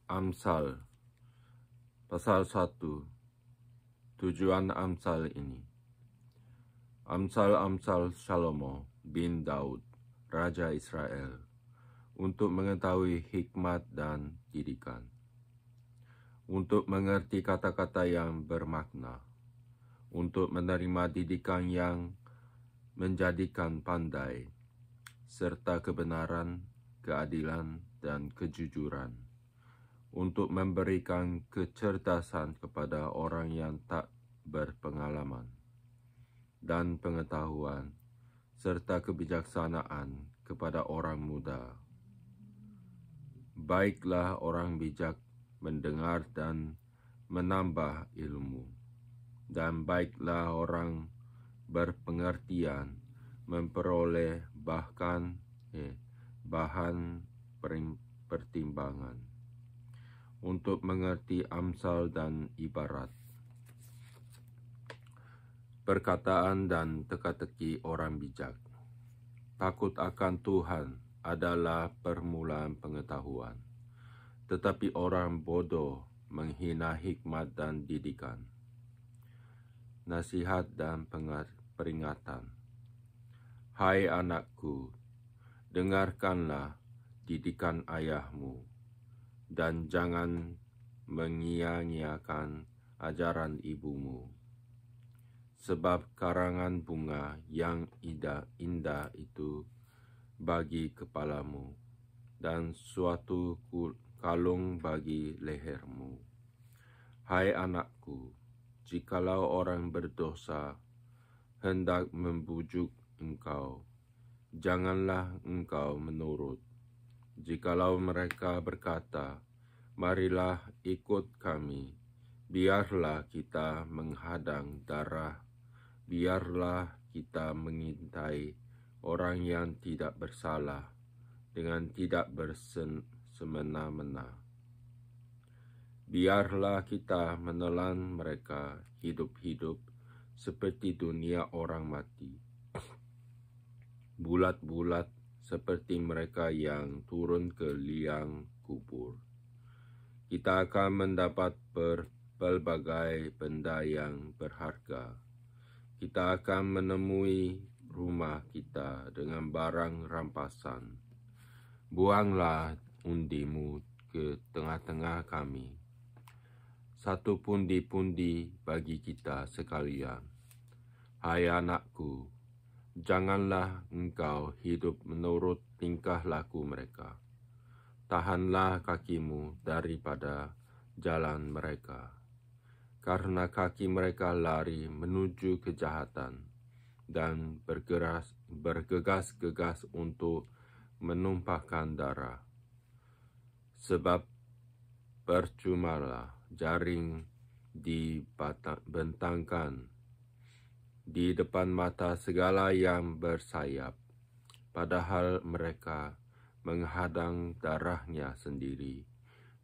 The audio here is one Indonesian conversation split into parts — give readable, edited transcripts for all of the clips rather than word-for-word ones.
Amsal pasal 1. Tujuan Amsal ini. Amsal Salomo bin Daud, Raja Israel, untuk mengetahui hikmat dan didikan, untuk mengerti kata-kata yang bermakna, untuk menerima didikan yang menjadikan pandai, serta kebenaran, keadilan, dan kejujuran, untuk memberikan kecerdasan kepada orang yang tak berpengalaman, dan pengetahuan, serta kebijaksanaan kepada orang muda. Baiklah orang bijak mendengar dan menambah ilmu, dan baiklah orang berpengertian memperoleh bahan pertimbangan, untuk mengerti amsal dan ibarat, perkataan dan teka-teki orang bijak. Takut akan Tuhan adalah permulaan pengetahuan, tetapi orang bodoh menghina hikmat dan didikan. Nasihat dan peringatan. Hai anakku, dengarkanlah didikan ayahmu, dan jangan mengia-ngiakan ajaran ibumu. Sebab karangan bunga yang indah itu bagi kepalamu, dan suatu kalung bagi lehermu. Hai anakku, jikalau orang berdosa hendak membujuk engkau, janganlah engkau menurut. Jikalau mereka berkata, marilah ikut kami, biarlah kita menghadang darah, biarlah kita mengintai orang yang tidak bersalah dengan tidak bersemena-mena. Biarlah kita menelan mereka hidup-hidup seperti dunia orang mati, bulat-bulat seperti mereka yang turun ke liang kubur. Kita akan mendapat pelbagai benda yang berharga. Kita akan menemui rumah kita dengan barang rampasan. Buanglah undimu ke tengah-tengah kami, satu pundi-pundi bagi kita sekalian. Hai anakku, janganlah engkau hidup menurut tingkah laku mereka. Tahanlah kakimu daripada jalan mereka, karena kaki mereka lari menuju kejahatan dan bergegas-gegas untuk menumpahkan darah. Sebab percumalah jaring dibentangkan di depan mata segala yang bersayap, padahal mereka menghadang darahnya sendiri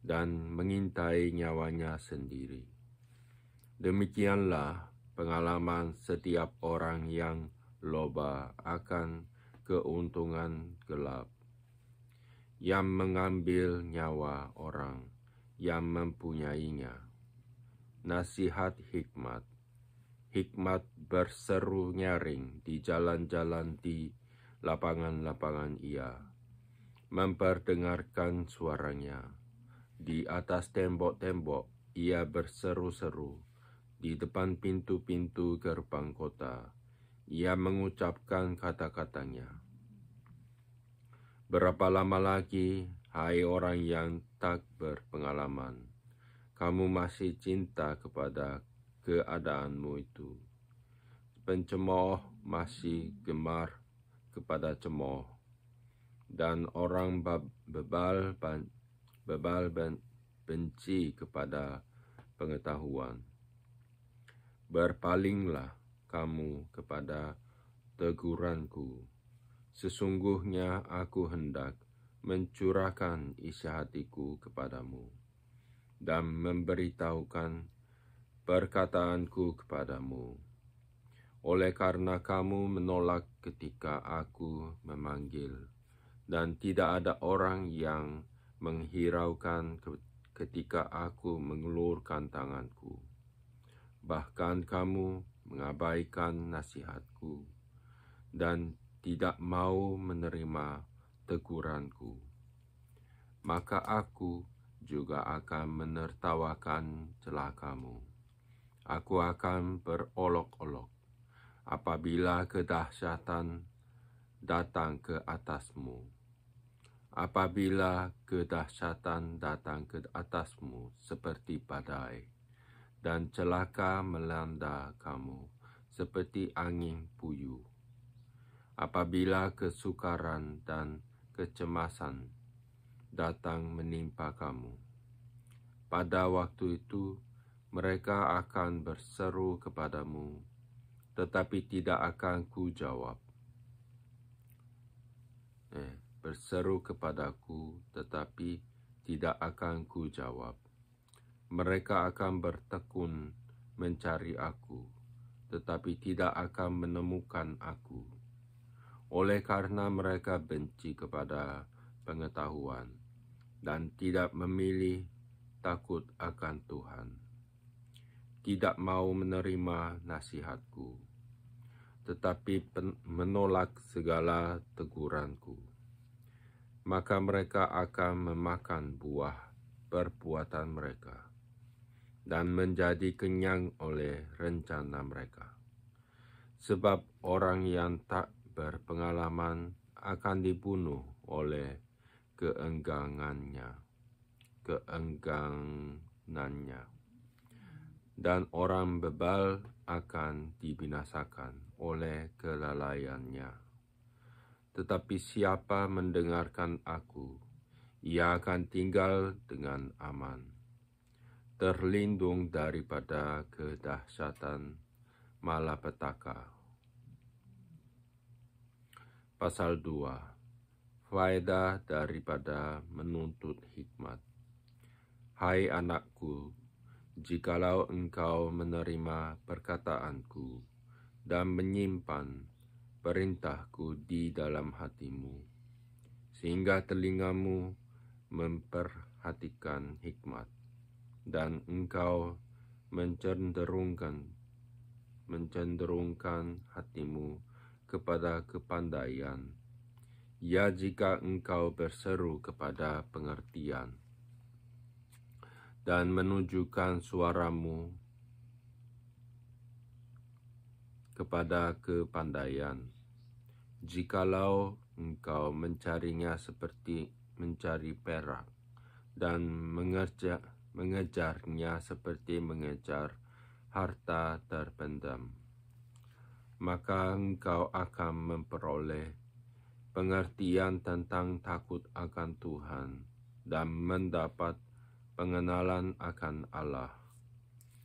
dan mengintai nyawanya sendiri. Demikianlah pengalaman setiap orang yang loba akan keuntungan gelap, yang mengambil nyawa orang yang mempunyainya. Nasihat hikmat. Hikmat berseru nyaring di jalan-jalan, di lapangan-lapangan ia memperdengarkan suaranya. Di atas tembok-tembok ia berseru-seru. Di depan pintu-pintu gerbang kota, ia mengucapkan kata-katanya. Berapa lama lagi, hai orang yang tak berpengalaman, kamu masih cinta kepada keadaanmu itu? Pencemooh masih gemar kepada cemooh, dan orang bebal benci kepada pengetahuan. Berpalinglah kamu kepada teguranku. Sesungguhnya aku hendak mencurahkan isi hatiku kepadamu dan memberitahukan perkataanku kepadamu. Oleh karena kamu menolak ketika aku memanggil, dan tidak ada orang yang menghiraukan ketika aku mengulurkan tanganku. Bahkan kamu mengabaikan nasihatku dan tidak mau menerima teguranku. Maka aku juga akan menertawakan celakamu. Aku akan berolok-olok apabila kedahsyatan datang ke atasmu. Apabila kedahsyatan datang ke atasmu seperti badai, dan celaka melanda kamu seperti angin puyuh. Apabila kesukaran dan kecemasan datang menimpa kamu, pada waktu itu mereka akan berseru kepadamu, tetapi tidak akan kujawab. Berseru kepadaku, tetapi tidak akan kujawab. Mereka akan bertekun mencari aku, tetapi tidak akan menemukan aku. Oleh karena mereka benci kepada pengetahuan dan tidak memilih takut akan Tuhan, tidak mau menerima nasihatku, tetapi menolak segala teguranku. Maka mereka akan memakan buah perbuatan mereka dan menjadi kenyang oleh rencana mereka. Sebab orang yang tak berpengalaman akan dibunuh oleh keengganannya, dan orang bebal akan dibinasakan oleh kelalaiannya. Tetapi siapa mendengarkan aku, ia akan tinggal dengan aman, terlindung daripada kedahsyatan malapetaka. Pasal 2. Faedah daripada menuntut hikmat. Hai anakku, jikalau engkau menerima perkataanku dan menyimpan perintahku di dalam hatimu, sehingga telingamu memperhatikan hikmat, dan engkau mencenderungkan hatimu kepada kepandaian, ya jika engkau berseru kepada pengertian, dan menunjukkan suaramu kepada kepandaian, jikalau engkau mencarinya seperti mencari perak, dan mengejarnya seperti mengejar harta terpendam, maka engkau akan memperoleh pengertian tentang takut akan Tuhan dan mendapat pengenalan akan Allah,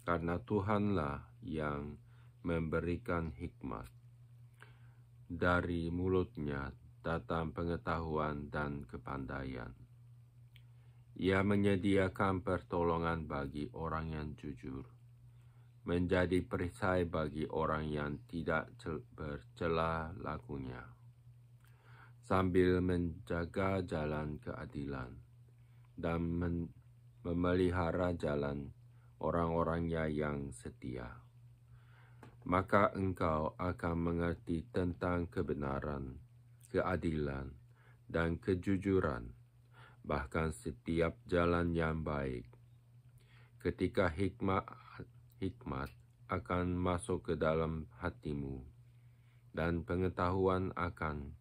karena Tuhanlah yang memberikan hikmat. Dari mulutnya datang pengetahuan dan kepandaian. Ia menyediakan pertolongan bagi orang yang jujur, menjadi perisai bagi orang yang tidak bercela lakunya, sambil menjaga jalan keadilan dan memelihara jalan orang-orangnya yang setia. Maka engkau akan mengerti tentang kebenaran, keadilan, dan kejujuran, bahkan setiap jalan yang baik. Ketika hikmat akan masuk ke dalam hatimu, dan pengetahuan akan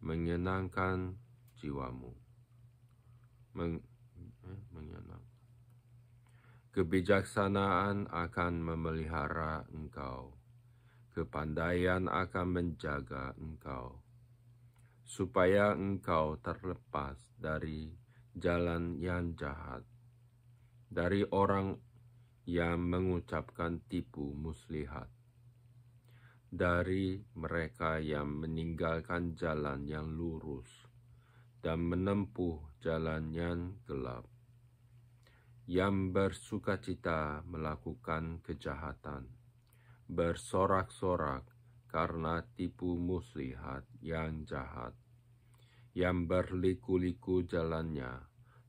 menyenangkan jiwamu. Kebijaksanaan akan memelihara engkau. Kepandaian akan menjaga engkau, supaya engkau terlepas dari jalan yang jahat, dari orang yang mengucapkan tipu muslihat, dari mereka yang meninggalkan jalan yang lurus dan menempuh jalan yang gelap, yang bersukacita melakukan kejahatan, bersorak-sorak karena tipu muslihat yang jahat, yang berliku-liku jalannya,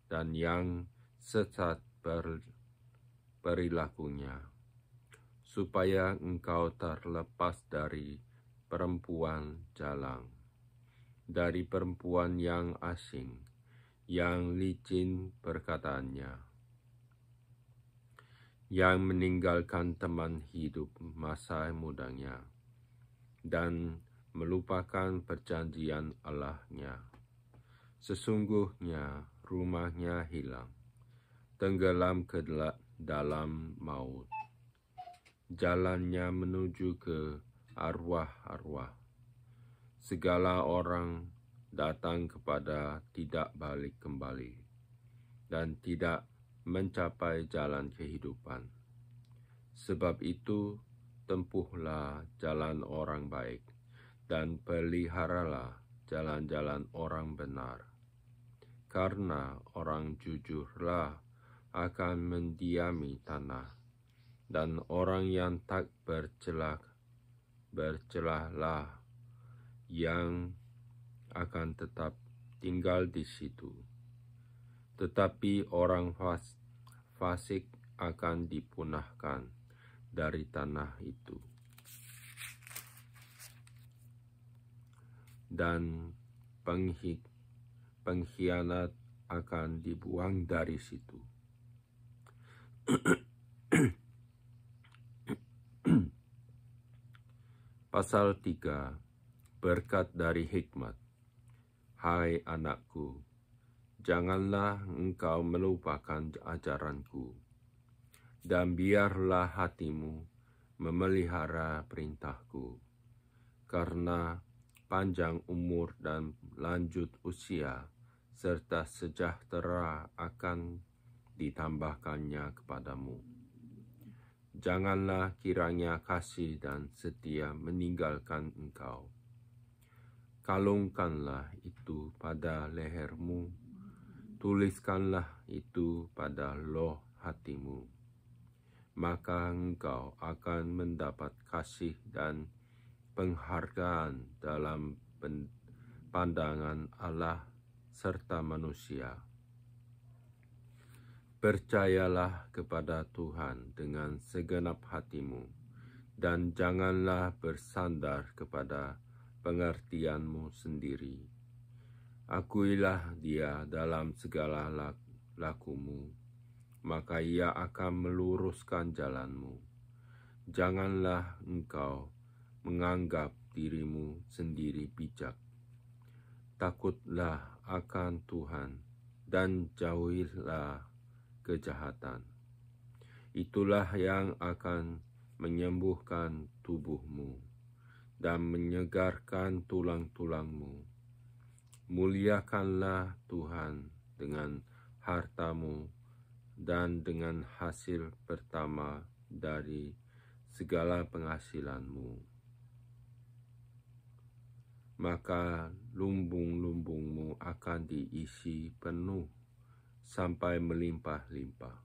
dan yang sesat perilakunya, supaya engkau terlepas dari perempuan jalang, dari perempuan yang asing, yang licin perkataannya, yang meninggalkan teman hidup masa mudanya, dan melupakan perjanjian Allahnya. Sesungguhnya rumahnya hilang, tenggelam ke dalam maut. Jalannya menuju ke arwah-arwah. Segala orang datang kepada tidak balik kembali, dan tidak mencapai jalan kehidupan. Sebab itu, tempuhlah jalan orang baik, dan peliharalah jalan-jalan orang benar. Karena orang jujurlah akan mendiami tanah, dan orang yang tak bercelahlah yang akan tetap tinggal di situ. Tetapi orang fasik akan dipunahkan dari tanah itu, dan pengkhianat akan dibuang dari situ. Pasal 3. Berkat dari hikmat. Hai anakku, janganlah engkau melupakan ajaranku, dan biarlah hatimu memelihara perintahku, karena panjang umur dan lanjut usia, serta sejahtera akan ditambahkannya kepadamu. Janganlah kiranya kasih dan setia meninggalkan engkau. Kalungkanlah itu pada lehermu, tuliskanlah itu pada loh hatimu. Maka engkau akan mendapat kasih dan penghargaan dalam pandangan Allah serta manusia. Percayalah kepada Tuhan dengan segenap hatimu, dan janganlah bersandar kepada pengertianmu sendiri. Akuilah Dia dalam segala lakumu, maka Ia akan meluruskan jalanmu. Janganlah engkau menganggap dirimu sendiri bijak. Takutlah akan Tuhan, dan jauhilah kejahatan. Itulah yang akan menyembuhkan tubuhmu dan menyegarkan tulang-tulangmu. Muliakanlah Tuhan dengan hartamu dan dengan hasil pertama dari segala penghasilanmu. Maka lumbung-lumbungmu akan diisi penuh sampai melimpah-limpah,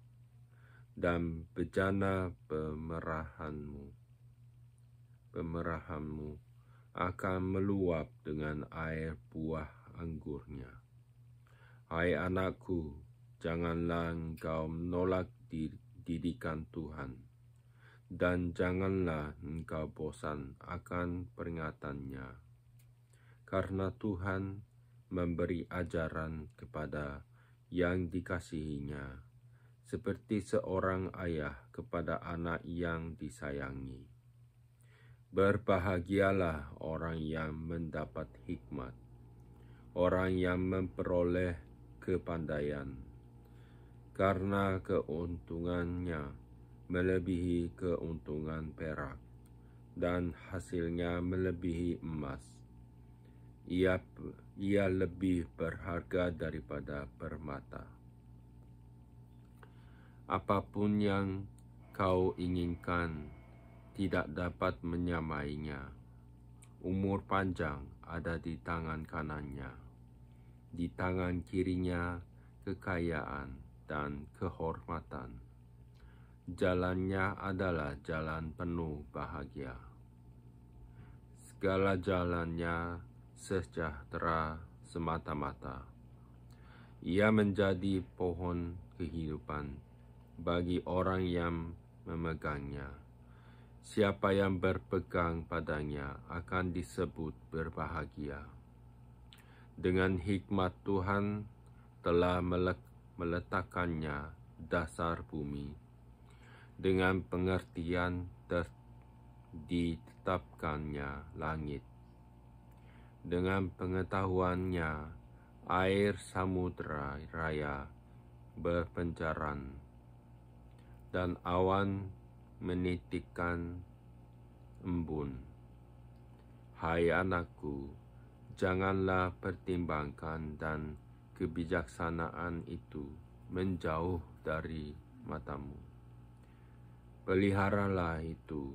dan bejana pemerahanmu akan meluap dengan air buah anggurnya. Hai anakku, janganlah engkau menolak didikan Tuhan, dan janganlah engkau bosan akan peringatannya, karena Tuhan memberi ajaran kepada yang dikasihinya, seperti seorang ayah kepada anak yang disayangi. Berbahagialah orang yang mendapat hikmat, orang yang memperoleh kepandaian, karena keuntungannya melebihi keuntungan perak, dan hasilnya melebihi emas. Ia lebih berharga daripada permata. Apapun yang kau inginkan tidak dapat menyamainya. Umur panjang ada di tangan kanannya, di tangan kirinya kekayaan dan kehormatan. Jalannya adalah jalan penuh bahagia. Segala jalannya sejahtera semata-mata. Ia menjadi pohon kehidupan bagi orang yang memegangnya. Siapa yang berpegang padanya akan disebut berbahagia. Dengan hikmat Tuhan telah meletakkannya dasar bumi. Dengan pengertian ditetapkannya langit. Dengan pengetahuannya air samudera raya berpencaran, dan awan menitikkan embun. Hai anakku, janganlah pertimbangkan dan kebijaksanaan itu menjauh dari matamu. Peliharalah itu,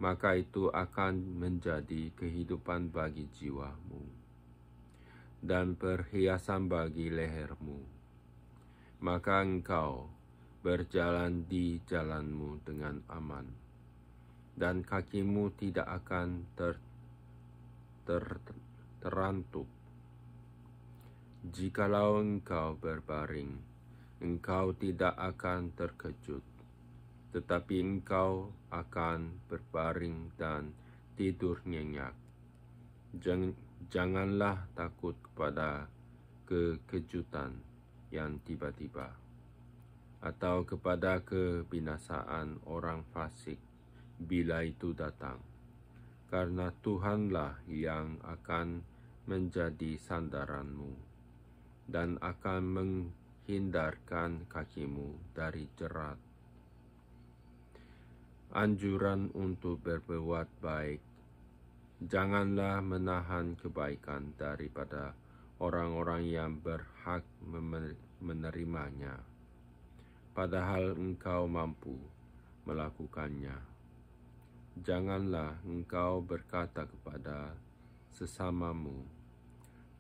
maka itu akan menjadi kehidupan bagi jiwamu dan perhiasan bagi lehermu. Maka engkau berjalan di jalanmu dengan aman, dan kakimu tidak akan terantuk. Jikalau engkau berbaring, engkau tidak akan terkejut, tetapi engkau akan berbaring dan tidur nyenyak. Janganlah takut kepada kekejutan yang tiba-tiba, atau kepada kebinasaan orang fasik bila itu datang, karena Tuhanlah yang akan menjadi sandaranmu dan akan menghindarkan kakimu dari jerat. Anjuran untuk berbuat baik. Janganlah menahan kebaikan daripada orang-orang yang berhak menerimanya, padahal engkau mampu melakukannya. Janganlah engkau berkata kepada sesamamu,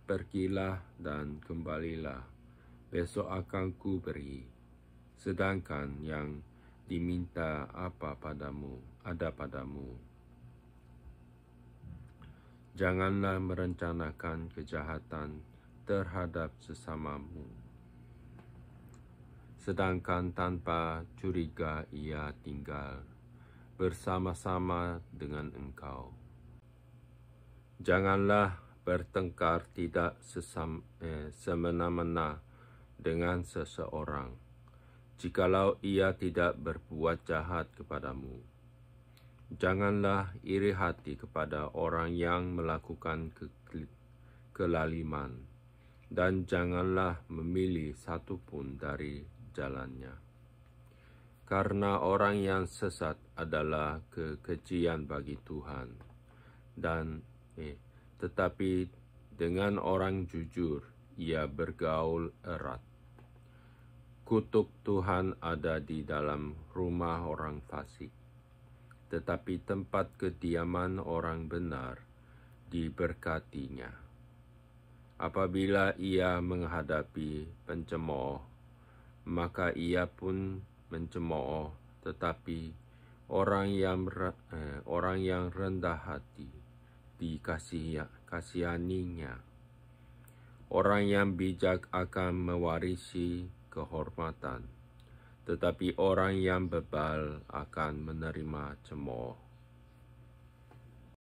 pergilah dan kembalilah, besok akan ku beri, sedangkan yang diminta ada padamu. Janganlah merencanakan kejahatan terhadap sesamamu, sedangkan tanpa curiga ia tinggal bersama-sama dengan engkau. Janganlah bertengkar tidak semena-mena dengan seseorang, jikalau ia tidak berbuat jahat kepadamu. Janganlah iri hati kepada orang yang melakukan kelaliman, dan janganlah memilih satu pun dari jalannya. Karena orang yang sesat adalah kekejian bagi Tuhan, tetapi dengan orang jujur ia bergaul erat. Kutuk Tuhan ada di dalam rumah orang fasik, tetapi tempat kediaman orang benar diberkatinya. Apabila ia menghadapi pencemooh, maka ia pun mencemooh, tetapi orang yang rendah hati dikasihaninya. Orang yang bijak akan mewarisi kehormatan, tetapi orang yang bebal akan menerima cemooh.